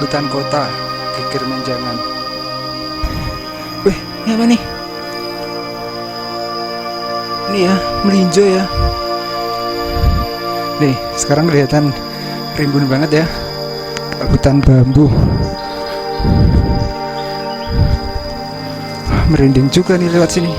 Hutan kota, geger menjangan. Wih, ini apa nih? Ini ya, melinjo ya. Nih, sekarang kelihatan rimbun banget ya. Hutan bambu. Merinding juga nih lewat sini.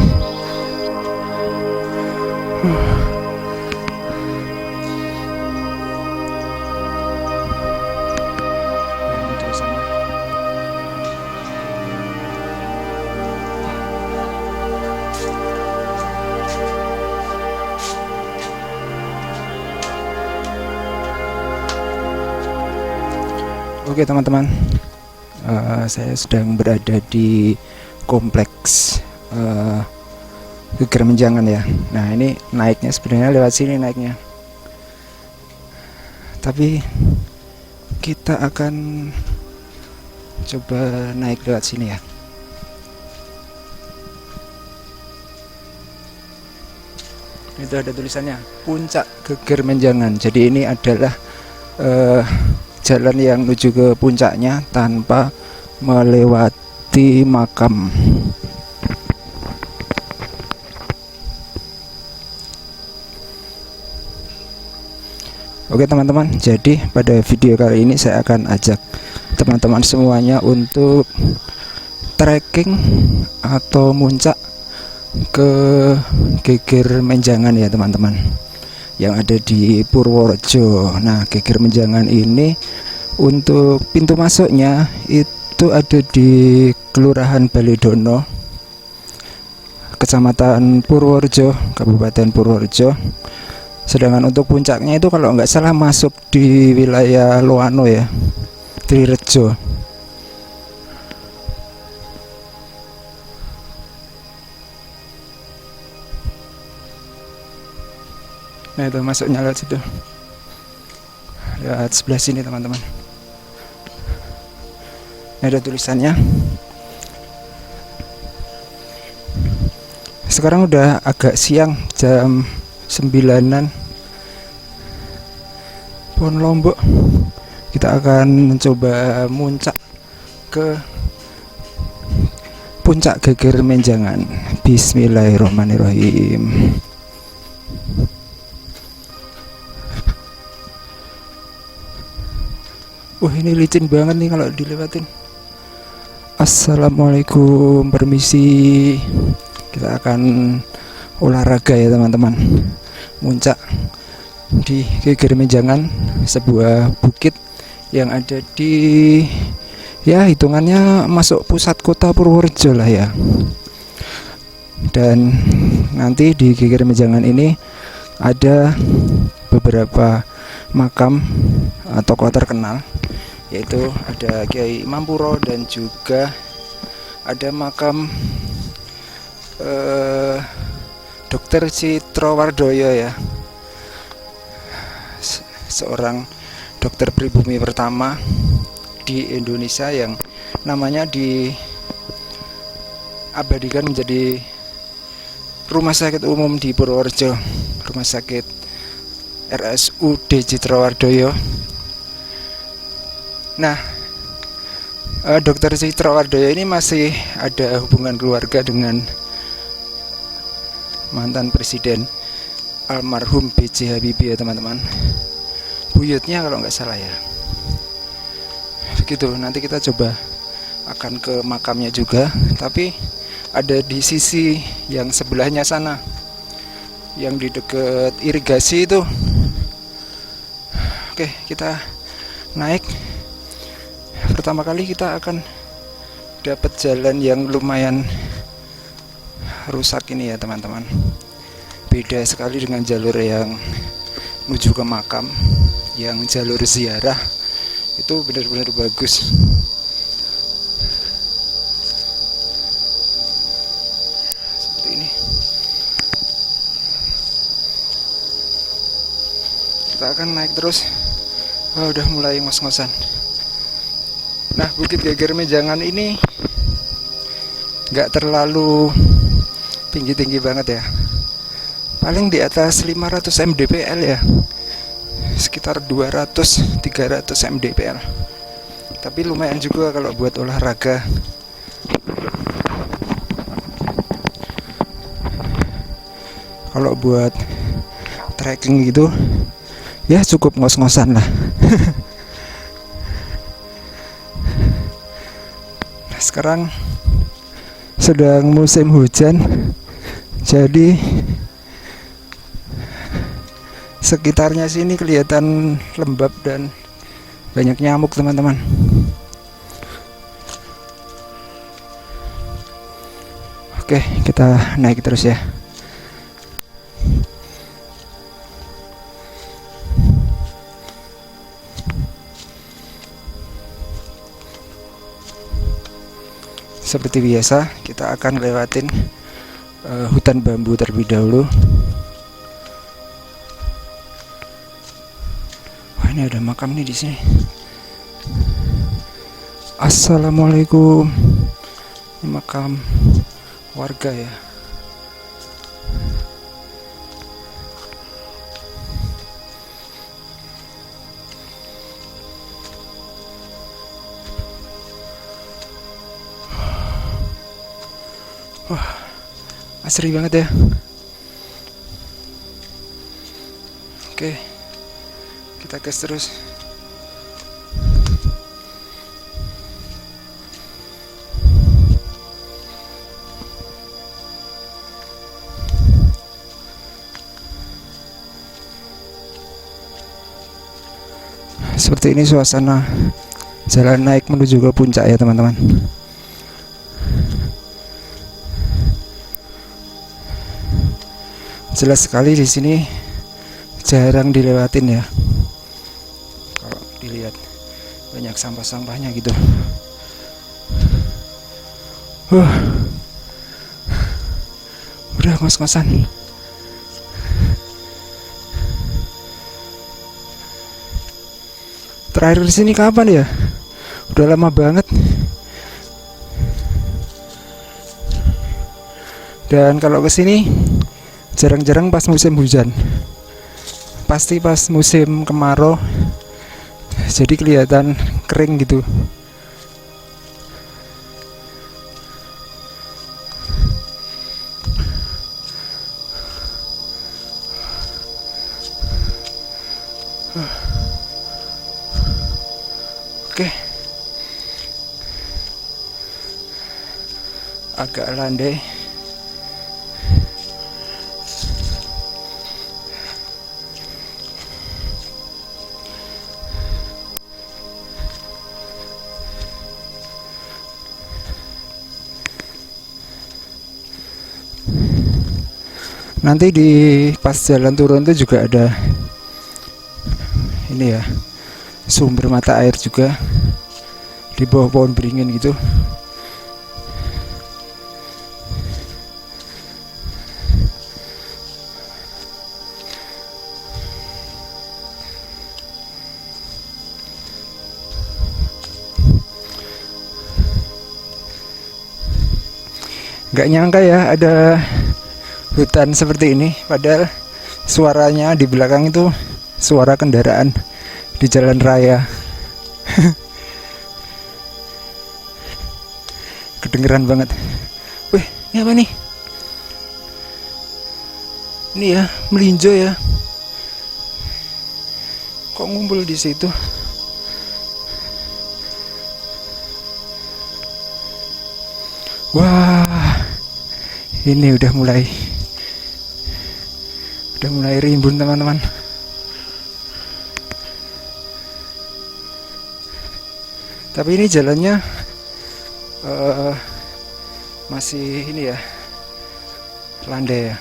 Oke teman-teman, saya sedang berada di kompleks geger menjangan ya. Nah ini naiknya sebenarnya lewat sini naiknya, tapi kita akan coba naik lewat sini ya. Itu ada tulisannya Puncak Geger Menjangan. Jadi ini adalah jalan yang menuju ke puncaknya tanpa melewati makam. Oke teman-teman, jadi pada video kali ini saya akan ajak teman-teman semuanya untuk trekking atau muncak ke Geger Menjangan ya teman-teman, yang ada di Purworejo. Nah, Geger Menjangan ini untuk pintu masuknya itu ada di Kelurahan Baledono, Kecamatan Purworejo, Kabupaten Purworejo. Sedangkan untuk puncaknya itu kalau nggak salah masuk di wilayah Loano ya, Trirejo. Nah itu masuknya lewat situ, lewat sebelah sini teman-teman. Ini ada tulisannya. Sekarang udah agak siang, jam 9-an. Pohon Lombok. Kita akan mencoba muncak ke Puncak Geger Menjangan. Bismillahirrahmanirrahim. Wah ini licin banget nih kalau dilewatin. Assalamualaikum, permisi. Kita akan olahraga ya teman-teman. Muncak di Geger Menjangan, sebuah bukit yang ada di, ya hitungannya masuk pusat kota Purworejo lah ya. Dan nanti di Geger Menjangan ini ada beberapa makam tokoh terkenal, yaitu ada Kiai Mampuro dan juga ada makam Dr. Citrowardoyo ya, seorang dokter pribumi pertama di Indonesia yang namanya diabadikan menjadi rumah sakit umum di Purworejo, rumah sakit RSUD Citrowardoyo. Nah, Dr. Citrowardoyo ini masih ada hubungan keluarga dengan mantan presiden almarhum B.J. Habibie ya teman-teman, buyutnya kalau nggak salah ya. Begitu, nanti kita coba akan ke makamnya juga, tapi ada di sisi yang sebelahnya sana, yang di dekat irigasi itu. Oke, kita naik. Pertama kali kita akan dapat jalan yang lumayan rusak ini ya teman-teman. Beda sekali dengan jalur yang menuju ke makam, yang jalur ziarah itu benar-benar bagus. Seperti ini. Kita akan naik terus. Wah, udah mulai ngos-ngosan. Nah, Bukit Geger Menjangan ini nggak terlalu tinggi-tinggi banget ya, paling di atas 500 mdpl ya, sekitar 200-300 mdpl. tapi lumayan juga kalau buat olahraga. Kalau buat trekking gitu ya cukup ngos-ngosan lah. Nah, sekarang sedang musim hujan, jadi sekitarnya sini kelihatan lembab dan banyak nyamuk, teman-teman. Oke, kita naik terus ya. Seperti biasa, kita akan lewatin hutan bambu terlebih dahulu. Wah, ini ada makam nih di sini. Assalamualaikum. Ini makam warga ya. Wah, asri banget ya. Oke, kita gas terus. Seperti ini suasana jalan naik menuju ke puncak ya, teman-teman. Jelas sekali di sini jarang dilewatin ya. Kalau dilihat banyak sampah-sampahnya gitu. Udah ngos-ngosan. Terakhir di sini kapan ya? Udah lama banget. Dan kalau ke sini jarang-jarang pas musim hujan. Pasti pas musim kemarau. Jadi kelihatan kering gitu. Oke. Agak landai. Nanti di pas jalan turun itu juga ada ini ya, sumber mata air juga di bawah pohon beringin gitu. Nggak nyangka ya ada hutan seperti ini, padahal suaranya di belakang itu suara kendaraan di jalan raya. Kedengeran banget. Wih, ini apa nih? Ini ya, melinjo ya. Kok ngumpul di situ? Wah, ini udah mulai rimbun, teman-teman. Tapi ini jalannya masih ini ya, landai ya.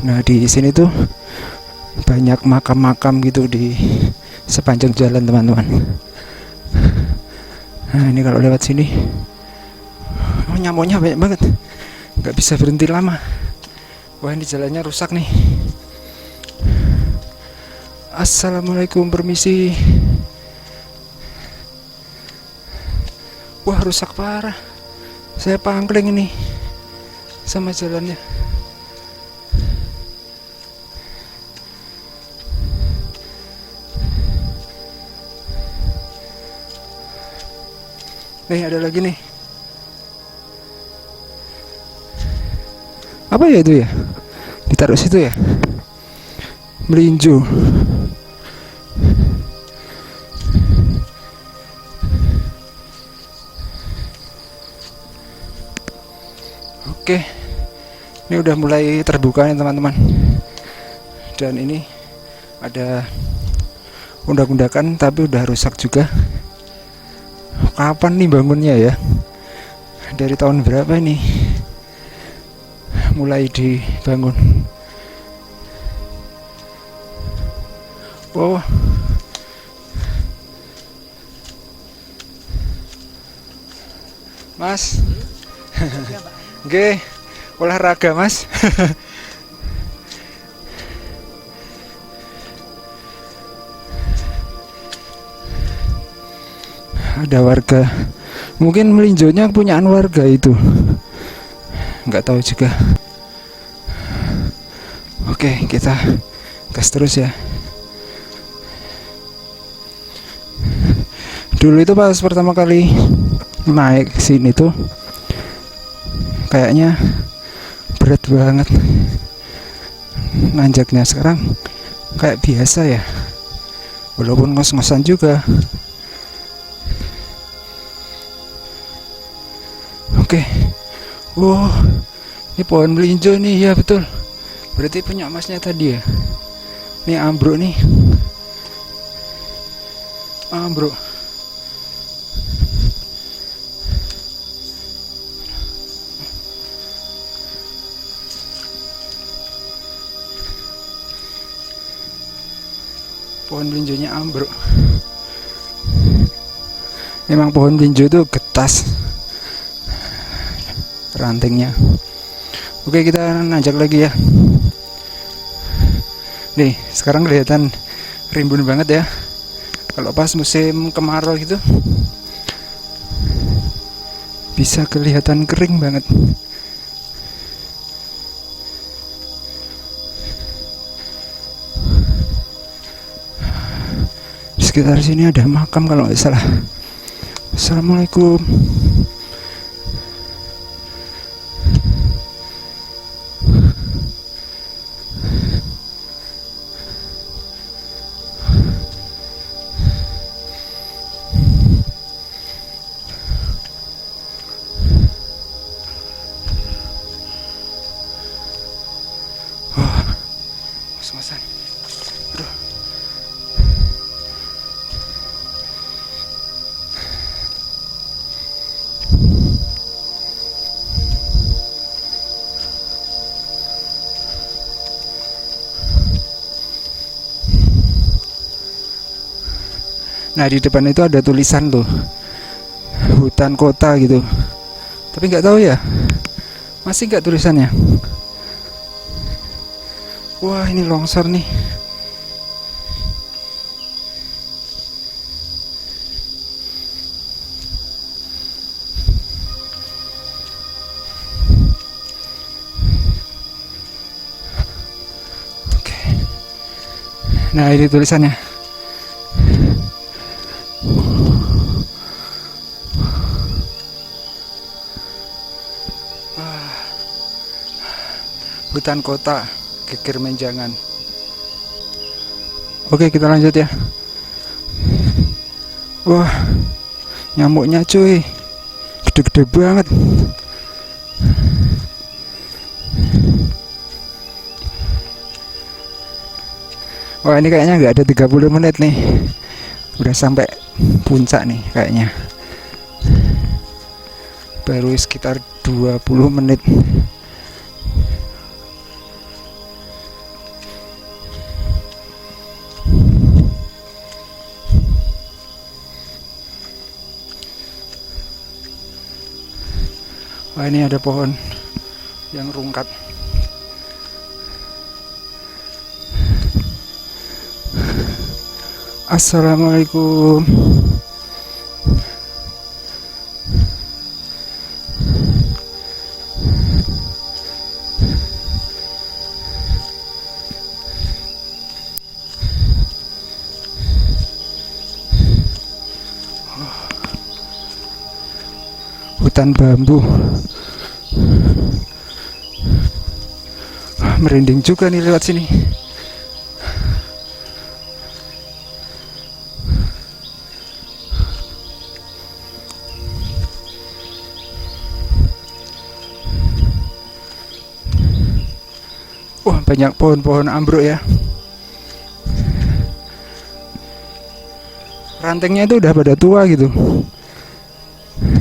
Nah, di sini tuh banyak makam-makam gitu di sepanjang jalan, teman-teman. Nah, ini kalau lewat sini, nyamuknya banyak banget, nggak bisa berhenti lama. Wah, ini jalannya rusak nih. Assalamualaikum, permisi. Wah, rusak parah. Saya pangkling ini sama jalannya. Nih ada lagi nih. Apa ya itu ya? Ditaruh situ ya? Melinjo. Oke, ini udah mulai terbuka nih teman-teman. Dan ini ada undak-undakan tapi udah rusak juga. Kapan nih bangunnya ya? Dari tahun berapa ini mulai dibangun? Wow. Mas. Oke, olahraga Mas. Ada warga, mungkin melinjonya punyaan warga itu, nggak tahu juga. Oke, kita gas terus ya. Dulu itu pas pertama kali naik sini tuh kayaknya berat banget nanjaknya. Sekarang kayak biasa ya, walaupun ngos-ngosan juga. Oke, wow, ini pohon melinjo nih ya, betul. Berarti punya masnya tadi ya. Ini ambruk nih, ambruk. Pohon melinjonya ambruk. Memang pohon melinjo itu getas rantingnya. Oke, kita nanjak lagi ya. Nih, sekarang kelihatan rimbun banget ya. Kalau pas musim kemarau gitu bisa kelihatan kering banget. Di sekitar sini ada makam kalau nggak salah. Assalamualaikum. Ngos-ngosan. Aduh. Nah, di depan itu ada tulisan tuh, hutan kota gitu. Tapi nggak tahu ya, masih nggak tulisannya. Wah, ini longsor nih. Oke. Nah, ini tulisannya. Hutan kota, Geger Menjangan. Oke, kita lanjut ya. Wah, nyamuknya cuy, gede-gede banget. Wah, ini kayaknya nggak ada 30 menit nih, udah sampai puncak nih kayaknya. Baru sekitar 20 menit. Wah, ini ada pohon yang rungkat. Assalamualaikum. hutan bambu. Merinding juga nih lewat sini. Wah, banyak pohon-pohon ambruk ya. Rantingnya itu udah pada tua gitu.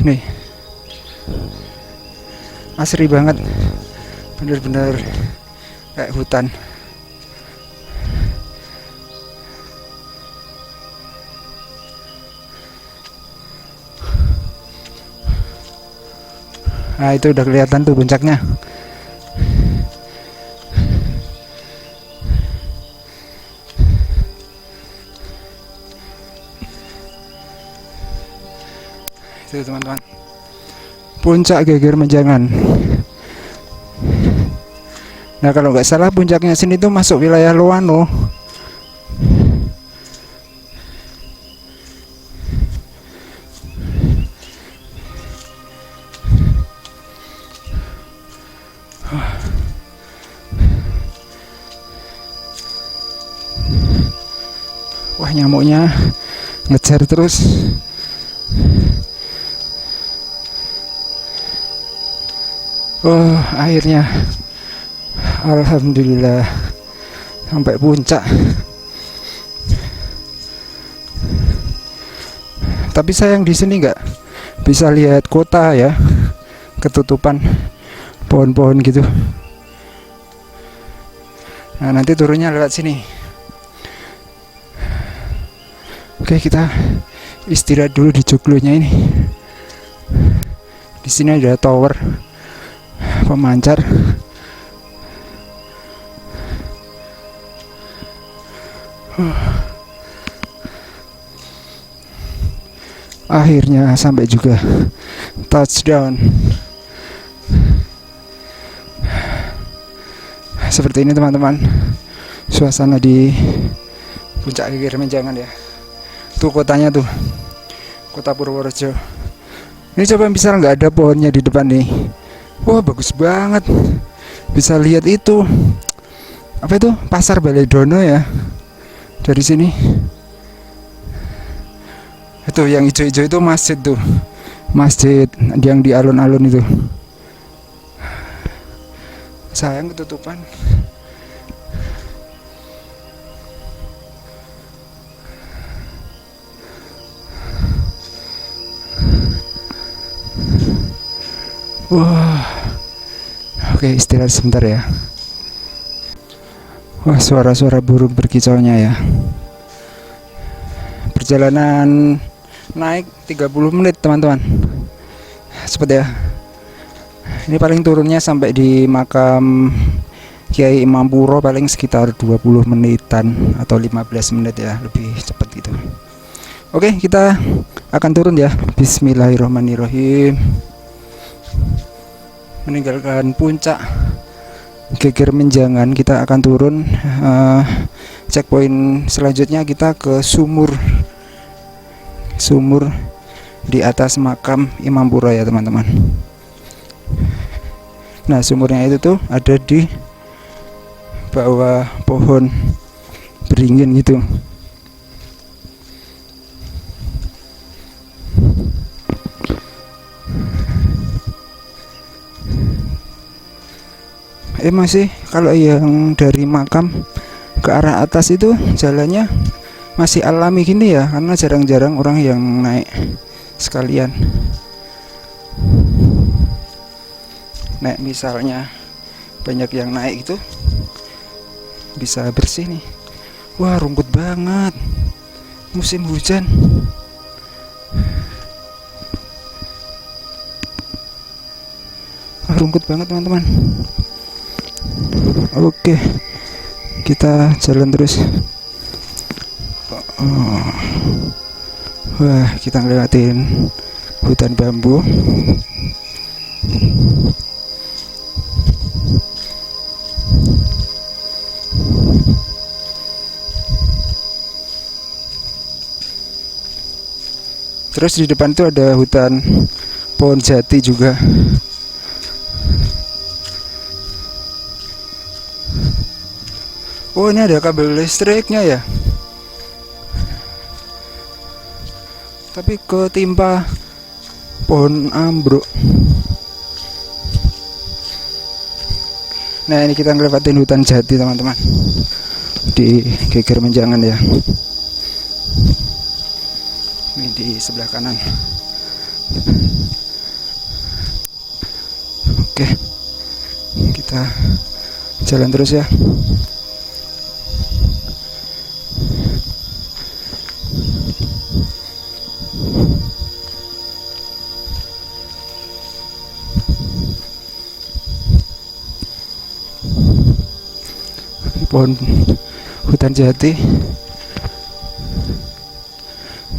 Nih, asri banget, bener-bener kayak hutan. Nah, itu udah kelihatan tuh puncaknya. Itu teman-teman, puncak Geger Menjangan. Nah, kalau nggak salah puncaknya sini tuh masuk wilayah Loano. Wah, nyamuknya ngejar terus. Oh, akhirnya alhamdulillah sampai puncak. Tapi sayang di sini nggak bisa lihat kota ya, ketutupan pohon-pohon gitu. Nah, nanti turunnya lewat sini. Oke, kita istirahat dulu di joglonya ini. Di sini ada tower pemancar. Akhirnya sampai juga, touchdown. Seperti ini teman-teman suasana di puncak Geger Menjangan ya. Tuh kotanya tuh, kota Purworejo. Ini coba misal nggak ada pohonnya di depan nih. Wah, bagus banget. Bisa lihat itu, apa itu, Pasar Baledono ya, dari sini. Itu yang hijau-hijau itu masjid tuh, masjid yang di alun-alun itu. Sayang ketutupan. Wah, oke, istirahat sebentar ya. Wah, suara-suara burung berkicaunya ya. Perjalanan naik 30 menit teman-teman. Cepet ya. Ini paling turunnya sampai di makam Kiai Imam Puro paling sekitar 20 menitan atau 15 menit ya, lebih cepat gitu. Oke, kita akan turun ya. Bismillahirrahmanirrahim. Meninggalkan puncak Geger Menjangan, kita akan turun. Checkpoint selanjutnya kita ke sumur di atas makam Imam Puro ya teman-teman. Nah, sumurnya itu tuh ada di bawah pohon beringin gitu. Masih kalau yang dari makam ke arah atas itu jalannya masih alami gini ya, karena jarang-jarang orang yang naik sekalian. Naik misalnya banyak yang naik itu bisa bersih nih. Wah, rumput banget, musim hujan. Wah, rumput banget teman-teman. Oke, kita jalan terus. Wah, kita ngelewatin hutan bambu. Terus di depan itu ada hutan pohon jati juga. Oh, ini ada kabel listriknya ya, tapi ketimpa pohon ambruk. Nah, ini kita ngelewatin hutan jati teman-teman, di Geger Menjangan ya. Ini di sebelah kanan. Oke, kita jalan terus ya. Pohon hutan jati,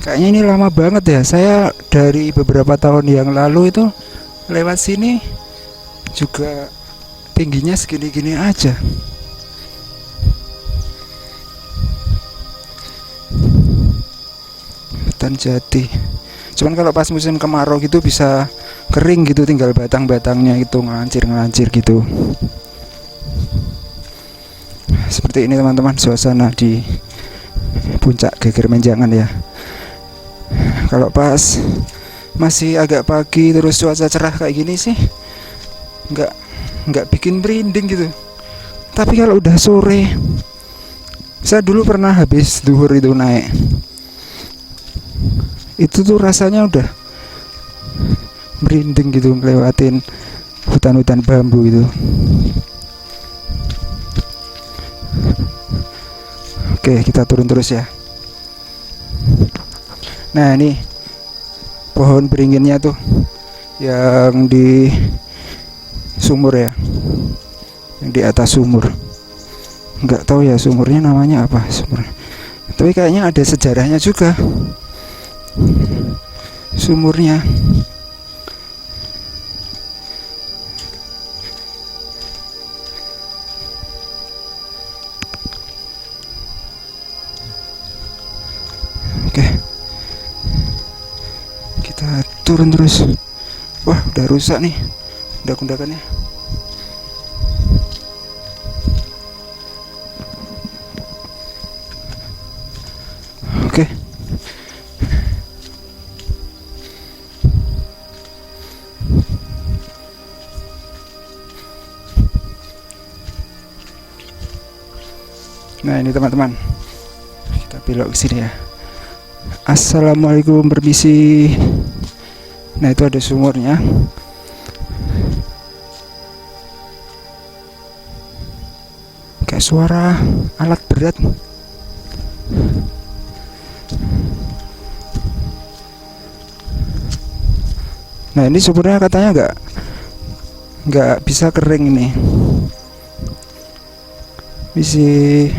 kayaknya ini lama banget ya. Saya dari beberapa tahun yang lalu itu lewat sini juga tingginya segini-gini aja. Hutan jati, cuman kalau pas musim kemarau gitu bisa kering gitu, tinggal batang-batangnya itu ngelancir-ngelancir gitu. Seperti ini teman-teman suasana di puncak Geger Menjangan ya. Kalau pas masih agak pagi terus cuaca cerah kayak gini sih nggak bikin merinding gitu. Tapi kalau udah sore, saya dulu pernah habis duhur itu naik, itu tuh rasanya udah merinding gitu, ngelewatin hutan-hutan bambu gitu. Oke, kita turun terus ya. Nah, ini pohon beringinnya tuh yang di sumur ya, yang di atas sumur. Nggak tahu ya sumurnya namanya apa sumur, tapi kayaknya ada sejarahnya juga sumurnya. Oke, kita turun terus. Wah, udah rusak nih undak-undakannya. Oke, nah ini teman-teman, kita belok ke sini ya. Assalamualaikum, permisi. Nah, itu ada sumurnya. Kayak suara alat berat. Nah, ini sumurnya katanya nggak bisa kering ini. Bisa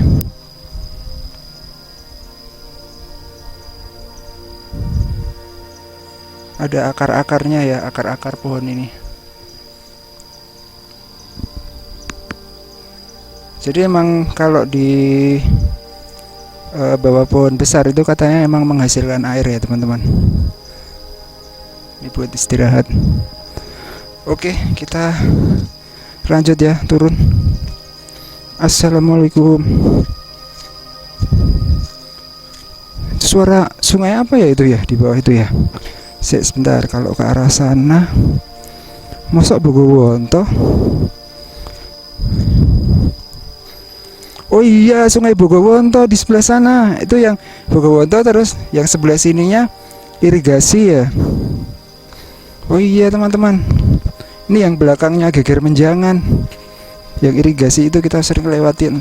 ada akar-akarnya ya, akar-akar pohon ini. Jadi emang kalau di bawah pohon besar itu katanya emang menghasilkan air ya teman-teman. Ini buat istirahat. Oke, kita lanjut ya, turun. Assalamualaikum. Suara sungai apa ya itu ya di bawah itu ya? Sebentar, kalau ke arah sana mosok Bogowonto. Oh iya, Sungai Bogowonto di sebelah sana. Itu yang Bogowonto, terus yang sebelah sininya irigasi ya. Oh iya teman-teman, ini yang belakangnya Geger Menjangan, yang irigasi itu kita sering lewatin.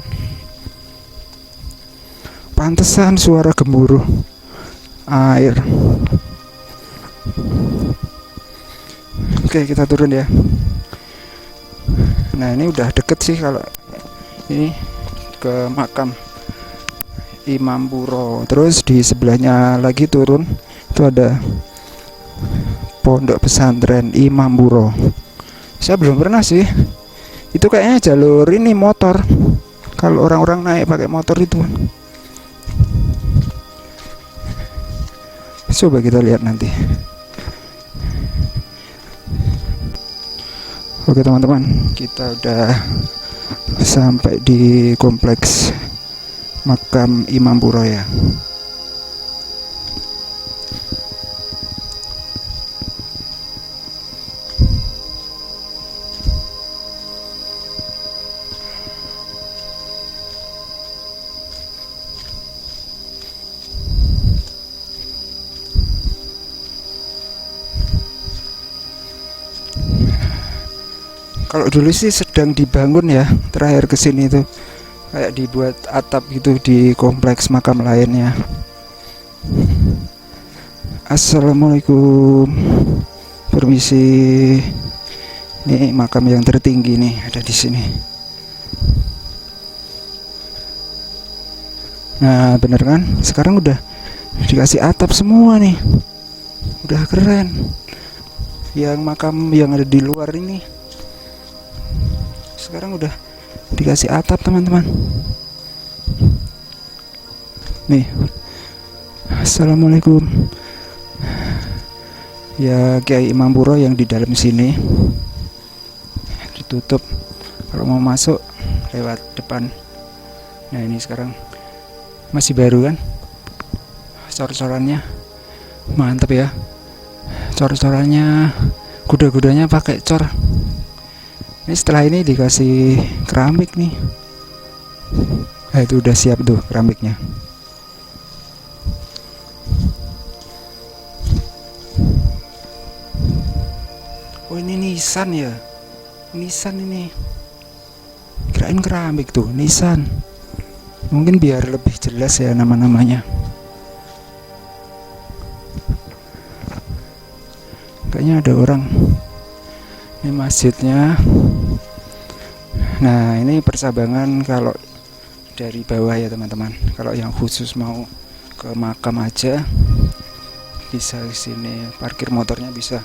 Pantesan suara gemuruh air. Oke, kita turun ya. Nah, ini udah deket sih kalau ini ke makam Imam Puro. Terus di sebelahnya lagi turun itu ada pondok pesantren Imam Puro. Saya belum pernah sih. Itu kayaknya jalur ini motor. Kalau orang-orang naik pakai motor itu. Coba kita lihat nanti. Oke teman-teman, kita udah sampai di kompleks makam Imam Puro ya. Kalau dulu sih sedang dibangun ya, terakhir kesini tuh kayak dibuat atap gitu di kompleks makam lainnya. Assalamualaikum, permisi. Ini makam yang tertinggi nih ada di sini. Nah bener kan, sekarang udah dikasih atap semua nih, udah keren. Yang makam yang ada di luar ini sekarang udah dikasih atap teman-teman. Nih, assalamualaikum. Ya Kiai Imam Puro yang di dalam sini ditutup, kalau mau masuk lewat depan. Nah ini sekarang masih baru kan, cor-corannya mantep ya, cor-corannya, kuda-kudanya pakai cor. Ini setelah ini dikasih keramik nih. Nah itu udah siap tuh keramiknya. Oh ini Nissan ya, Nissan ini. Kirain keramik tuh, Nissan. Mungkin biar lebih jelas ya nama-namanya. Kayaknya ada orang. Ini masjidnya. Nah ini Persabangan kalau dari bawah ya teman-teman. Kalau yang khusus mau ke makam aja bisa ke sini, parkir motornya bisa,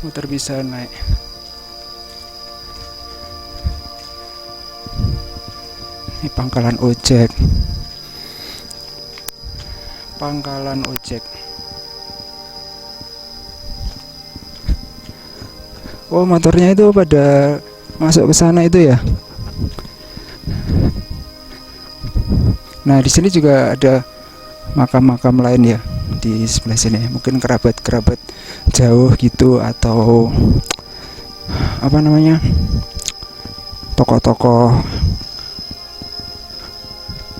motor bisa naik. Ini pangkalan ojek, pangkalan ojek. Oh motornya itu pada masuk ke sana itu ya. Nah di sini juga ada makam-makam lain ya di sebelah sini. Mungkin kerabat-kerabat jauh gitu, atau apa namanya, tokoh-tokoh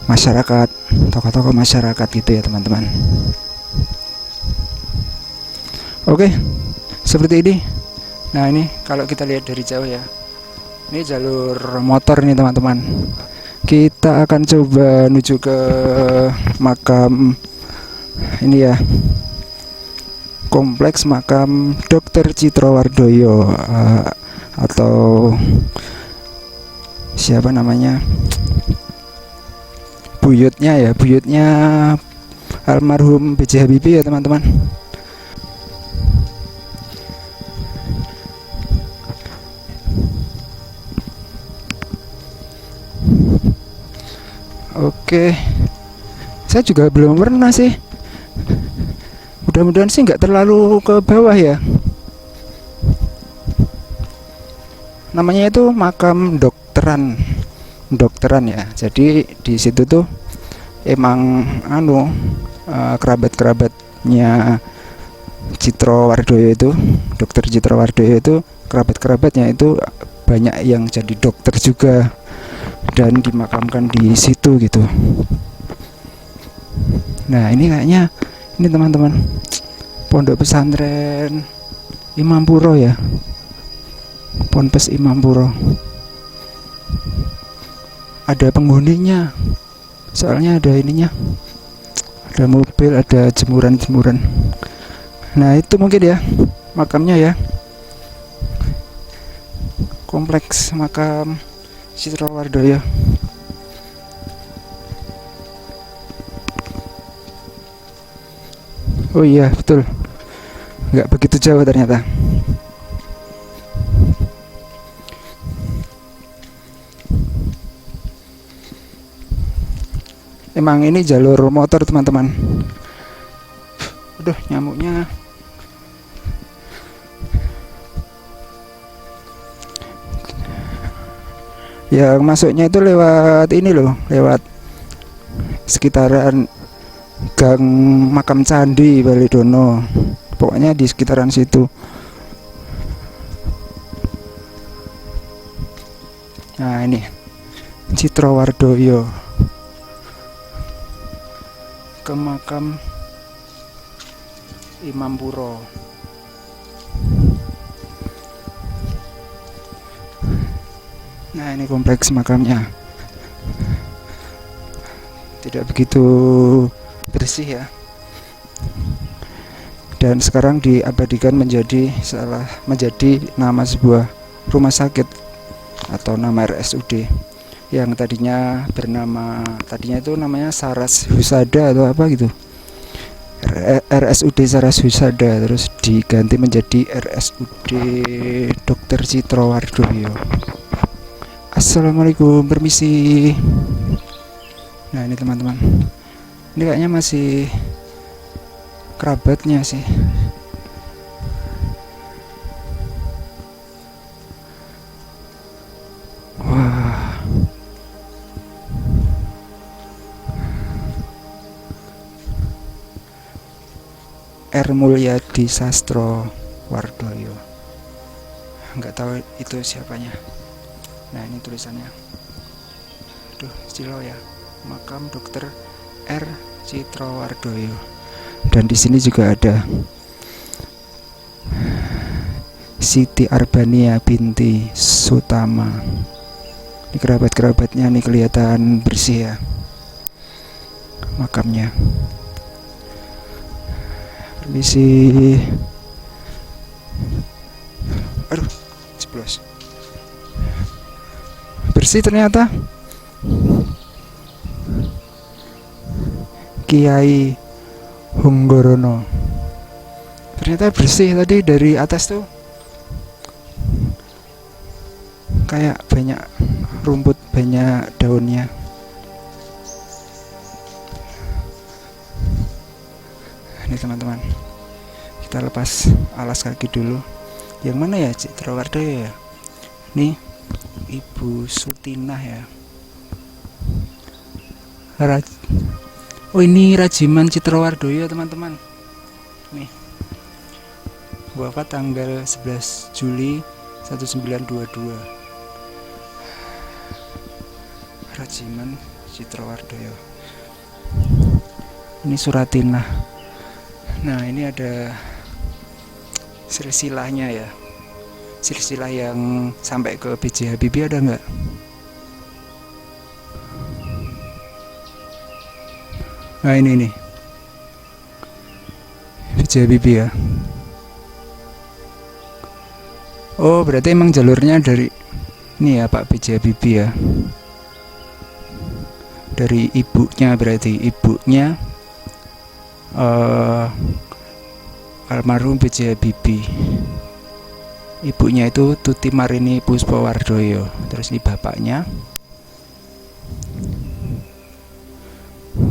masyarakat, tokoh-tokoh masyarakat gitu ya teman-teman. Oke, seperti ini. Nah ini kalau kita lihat dari jauh ya, ini jalur motor nih teman-teman. Kita akan coba menuju ke makam ini ya, kompleks makam Dr. Citrowardoyo, atau siapa namanya, buyutnya almarhum B.J. Habibie ya teman-teman. Oke, saya juga belum pernah sih. Mudah-mudahan sih nggak terlalu ke bawah ya. Namanya itu makam dokteran ya. Jadi di situ tuh emang kerabat-kerabatnya Citrowardoyo itu, Dokter Citrowardoyo itu, kerabat-kerabatnya itu banyak yang jadi dokter juga dan dimakamkan di situ gitu. Nah ini kayaknya ini teman-teman, pondok pesantren Imam Puro ya, Ponpes Imam Puro. Ada penghuninya, soalnya ada ininya, ada mobil, ada jemuran-jemuran. Nah itu mungkin ya makamnya ya, kompleks makam Citrowardoyo. Oh iya betul, nggak begitu jauh ternyata. Emang ini jalur motor teman-teman. Aduh nyamuknya. Yang masuknya itu lewat ini loh, lewat sekitaran gang makam Candi Balidono, pokoknya di sekitaran situ. Nah ini Citrowardoyo, ke makam Imam Puro. Nah ini kompleks makamnya, tidak begitu bersih ya, dan sekarang diabadikan menjadi nama sebuah rumah sakit atau nama RSUD yang tadinya itu namanya Saras Husada atau apa gitu, RSUD Saras Husada, terus diganti menjadi RSUD Dr. Citrowardoyo. Assalamualaikum, permisi. Nah ini teman-teman, ini kayaknya masih kerabatnya sih. Wah, R. Mulyadi Sastro Wardoyo, nggak tahu itu siapanya. Nah ini tulisannya, aduh stilo ya, makam Dr. R. Citrowardoyo. Dan di sini juga ada Siti Arbania binti Sutama. Ini kerabat-kerabatnya nih, kelihatan bersih ya makamnya. Permisi. Aduh, jeblos. Bersih ternyata. Kiai Hunggorono. Ternyata bersih tadi dari atas tuh. Kayak banyak rumput, banyak daunnya. Ini teman-teman, kita lepas alas kaki dulu. Yang mana ya Citrowardoyo ya? Nih Ibu Sutinah ya. Oh ini Rajiman Citrowardoyo teman-teman. Nih, wafat tanggal 11 Juli 1922. Rajiman Citrowardoyo. Ini Suratinah. Nah ini ada silsilahnya ya, silsilah yang sampai ke B.J. Habibie ada nggak? Nah ini nih B.J. Habibie ya. Oh berarti emang jalurnya dari ini ya Pak B.J. Habibie ya, dari ibunya, berarti ibunya almarhum B.J. Habibie. Ibunya itu Tuti Marini Puspawardoyo. Terus ini bapaknya.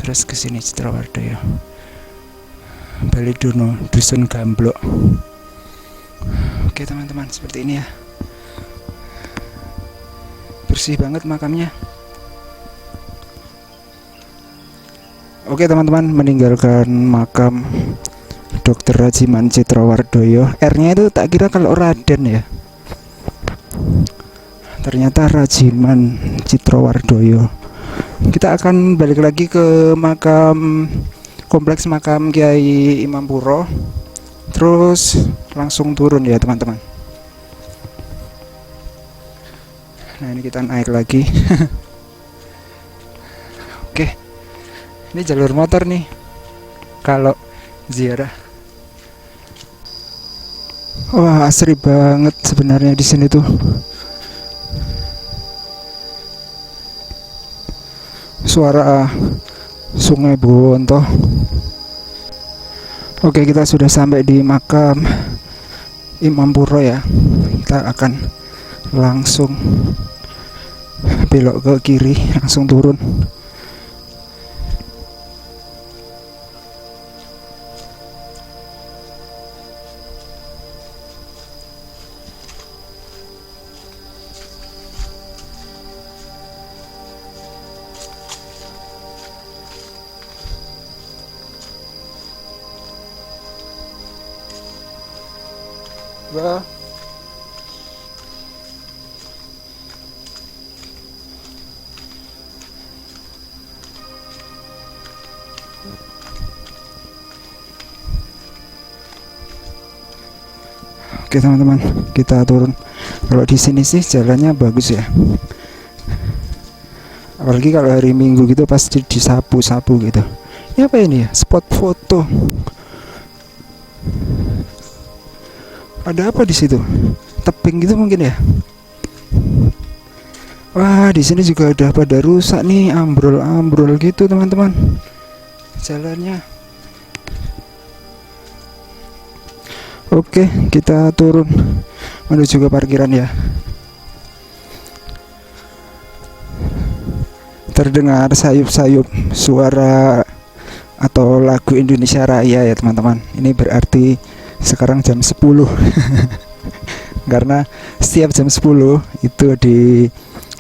Terus ke sini Citrowardoyo. Balidono, Dusun Gamblok. Oke teman-teman, seperti ini ya. Bersih banget makamnya. Oke teman-teman, meninggalkan makam Dr. Rajiman Citrowardoyo. R-nya itu tak kira kalau Raden ya, ternyata Rajiman Citrowardoyo. Kita akan balik lagi ke makam, kompleks makam Kiai Imam Puro, terus langsung turun ya teman-teman. Nah ini kita naik lagi. Oke, ini jalur motor nih kalau ziarah. Wah asri banget sebenarnya di sini tuh. Suara Sungai Bonto. Oke, kita sudah sampai di makam Imam Puro ya. Kita akan langsung belok ke kiri, langsung turun. Wah. Oke teman-teman, kita turun. Kalau di sini sih jalannya bagus ya. Apalagi kalau hari Minggu gitu pasti disapu-sapu gitu. Ini apa ini ya? Spot foto. Ada apa di situ? Tebing gitu mungkin ya. Wah, di sini juga udah pada rusak nih, ambrol-ambrol gitu teman-teman. Jalannya. Oke, kita turun menuju ke parkiran ya. Terdengar sayup-sayup suara atau lagu Indonesia Raya ya teman-teman. Ini berarti sekarang jam 10. Karena setiap jam 10 itu di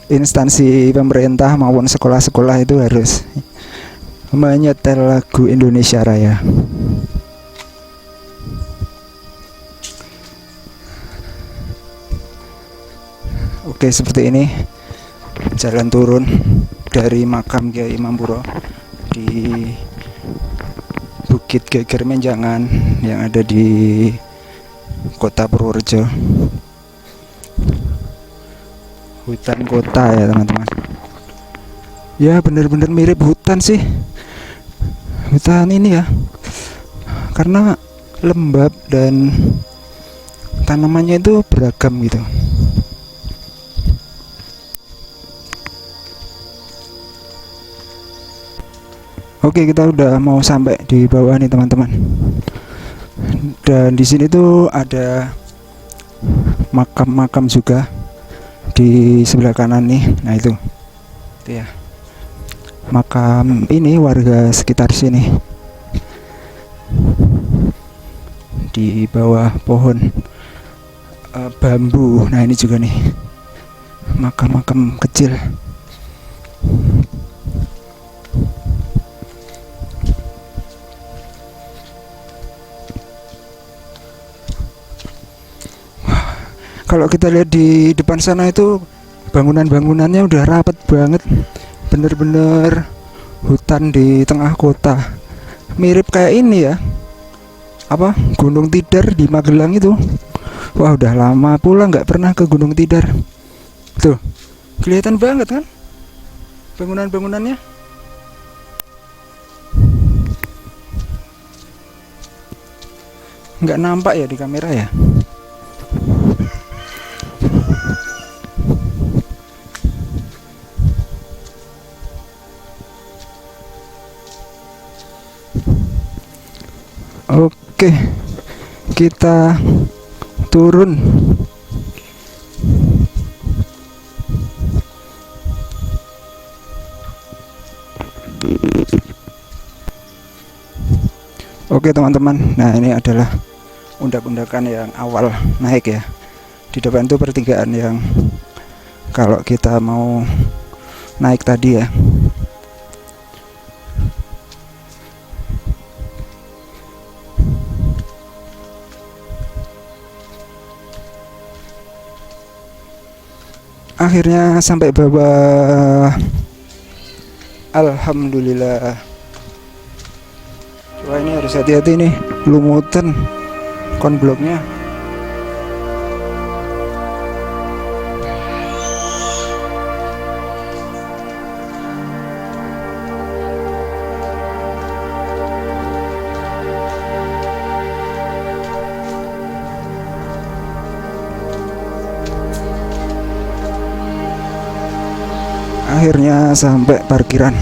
instansi pemerintah maupun sekolah-sekolah itu harus menyetel lagu Indonesia Raya. Oke, seperti ini jalan turun dari makam Kiai Imam Puro di Bukit Geger Menjangan yang ada di Kota Purworejo. Hutan kota ya teman-teman. Ya bener-bener mirip hutan sih. Hutan ini ya, karena lembab dan tanamannya itu beragam gitu. Oke, kita udah mau sampai di bawah nih teman-teman. Dan di sini tuh ada makam-makam juga di sebelah kanan nih. Nah itu ya, makam ini warga sekitar sini di bawah pohon bambu. Nah ini juga nih makam-makam kecil. Kalau kita lihat di depan sana itu bangunan-bangunannya udah rapat banget, bener-bener hutan di tengah kota. Mirip kayak ini ya, apa, Gunung Tidar di Magelang itu. Wah udah lama pula nggak pernah ke Gunung Tidar. Tuh kelihatan banget kan bangunan-bangunannya. Nggak nampak ya di kamera ya. Oke, kita turun. Oke teman-teman, nah ini adalah undak-undakan yang awal naik ya. Di depan itu pertigaan yang kalau kita mau naik tadi ya. Akhirnya sampai bawah. Alhamdulillah. Wah ini harus hati-hati nih, lumutan konbloknya. Akhirnya sampai parkiran.